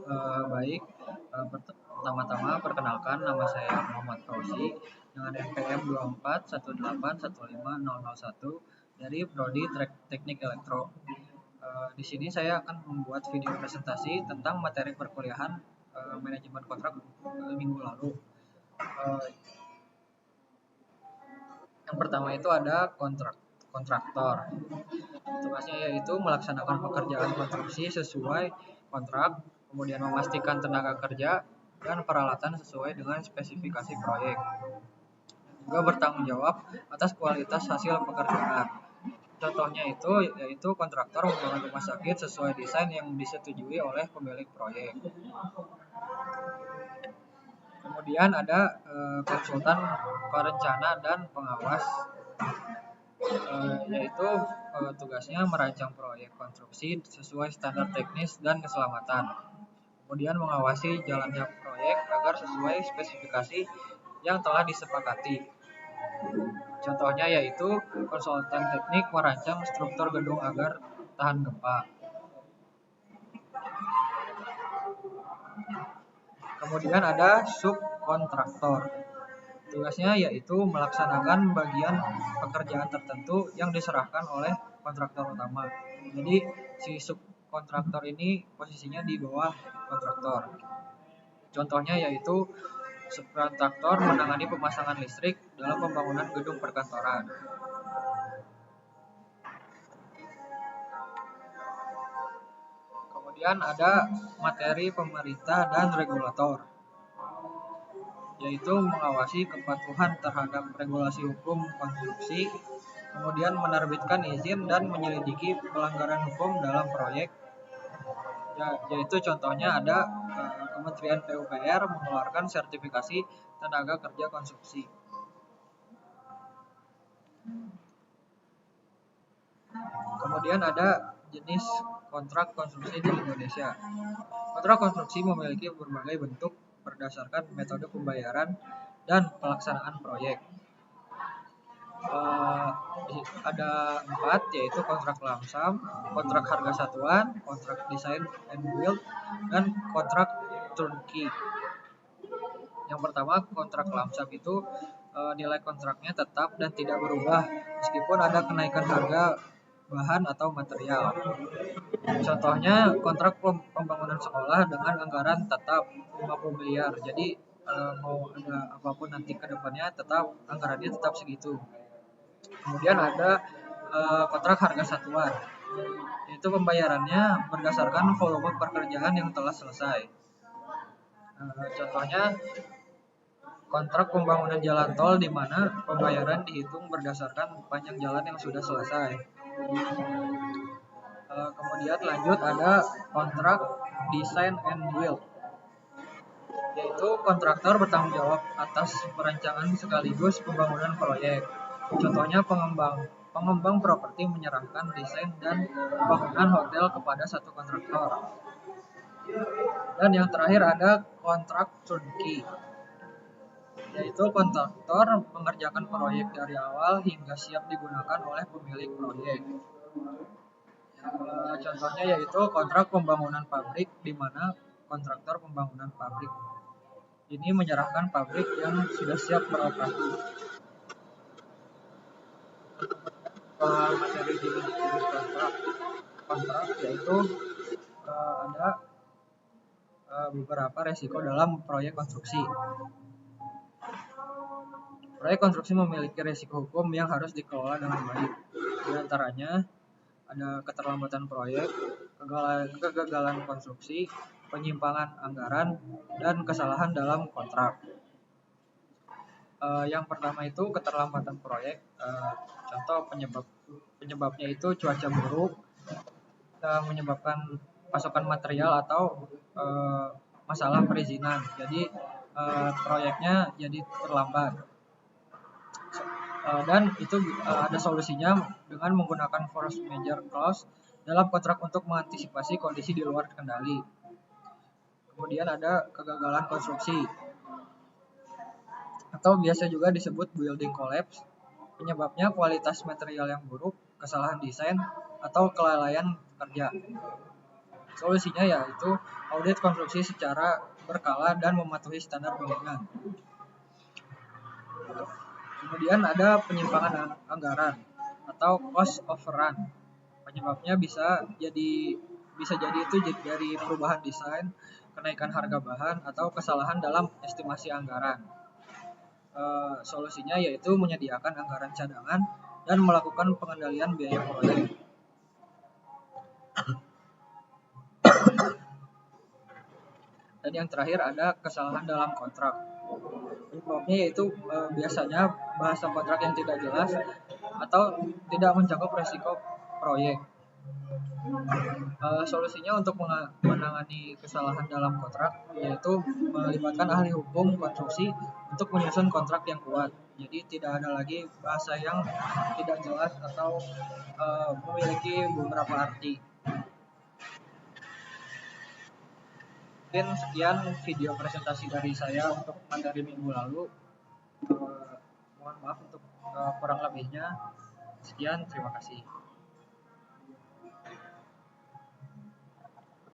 Baik, pertama-tama perkenalkan nama saya Muhammad Fauzi dengan NPM 2418150001 dari Prodi Teknik Elektro. Di sini saya akan membuat video presentasi tentang materi perkuliahan manajemen kontrak minggu lalu. Yang pertama itu ada kontraktor. Tugasnya yaitu melaksanakan pekerjaan konstruksi sesuai kontrak, kemudian memastikan tenaga kerja dan peralatan sesuai dengan spesifikasi proyek. Juga bertanggung jawab atas kualitas hasil pekerjaan. Contohnya itu yaitu kontraktor membangun rumah sakit sesuai desain yang disetujui oleh pemilik proyek. Kemudian ada konsultan perencana dan pengawas, yaitu tugasnya merancang proyek konstruksi sesuai standar teknis dan keselamatan. Kemudian mengawasi jalannya proyek agar sesuai spesifikasi yang telah disepakati. Contohnya yaitu konsultan teknik merancang struktur gedung agar tahan gempa. Kemudian ada subkontraktor. Tugasnya yaitu melaksanakan bagian pekerjaan tertentu yang diserahkan oleh kontraktor utama. Jadi si subkontraktor ini posisinya di bawah kontraktor. Contohnya yaitu subkontraktor menangani pemasangan listrik dalam pembangunan gedung perkantoran. Kemudian ada materi pemerintah dan regulator, yaitu mengawasi kepatuhan terhadap regulasi hukum konstruksi, kemudian menerbitkan izin dan menyelidiki pelanggaran hukum dalam proyek. Yaitu contohnya ada Kementerian PUPR mengeluarkan sertifikasi tenaga kerja konstruksi. Kemudian ada jenis kontrak konstruksi di Indonesia. Kontrak konstruksi memiliki berbagai bentuk berdasarkan metode pembayaran dan pelaksanaan proyek. Ada 4, yaitu kontrak lump sum, kontrak harga satuan, kontrak design and build, dan kontrak turnkey. Yang pertama, kontrak lump sum itu nilai kontraknya tetap dan tidak berubah meskipun ada kenaikan harga bahan atau material. Contohnya kontrak pembangunan sekolah dengan anggaran tetap 50 miliar. Jadi mau ada apapun nanti ke depannya tetap anggarannya tetap segitu. Kemudian ada kontrak harga satuan. Itu pembayarannya berdasarkan volume pekerjaan yang telah selesai. Contohnya kontrak pembangunan jalan tol di mana pembayaran dihitung berdasarkan panjang jalan yang sudah selesai. Kemudian lanjut ada kontrak design and build, yaitu kontraktor bertanggung jawab atas perancangan sekaligus pembangunan proyek. Contohnya pengembang properti menyerahkan desain dan bangunan hotel kepada satu kontraktor. Dan yang terakhir ada kontrak turnkey, yaitu kontraktor mengerjakan proyek dari awal hingga siap digunakan oleh pemilik proyek. Contohnya yaitu kontrak pembangunan pabrik, di mana kontraktor pembangunan pabrik ini menyerahkan pabrik yang sudah siap beroperasi. Materi jenis kontrak yaitu ada beberapa resiko dalam proyek konstruksi. Proyek konstruksi memiliki resiko hukum yang harus dikelola dengan baik. Di antaranya ada keterlambatan proyek, kegagalan konstruksi, penyimpangan anggaran, dan kesalahan dalam kontrak. Yang pertama itu keterlambatan proyek. Contoh penyebabnya itu cuaca buruk, menyebabkan pasokan material atau masalah perizinan. Jadi proyeknya jadi terlambat. Dan itu ada solusinya dengan menggunakan force majeure clause dalam kontrak untuk mengantisipasi kondisi di luar kendali. Kemudian ada kegagalan konstruksi, atau biasa juga disebut building collapse. Penyebabnya kualitas material yang buruk, kesalahan desain, atau kelalaian kerja. Solusinya yaitu audit konstruksi secara berkala dan mematuhi standar bangunan. Kemudian ada penyimpangan anggaran atau cost overrun. Penyebabnya bisa jadi itu dari perubahan desain, kenaikan harga bahan, atau kesalahan dalam estimasi anggaran. Solusinya yaitu menyediakan anggaran cadangan dan melakukan pengendalian biaya proyek. Dan yang terakhir ada kesalahan dalam kontrak. Penyebabnya yaitu biasanya bahasa kontrak yang tidak jelas atau tidak mencakup resiko proyek. Solusinya untuk menangani kesalahan dalam kontrak yaitu melibatkan ahli hukum konstruksi untuk menyusun kontrak yang kuat. Jadi tidak ada lagi bahasa yang tidak jelas atau memiliki beberapa arti. Mungkin sekian video presentasi dari saya untuk materi minggu lalu. Mohon maaf untuk kurang lebihnya. Sekian, terima kasih.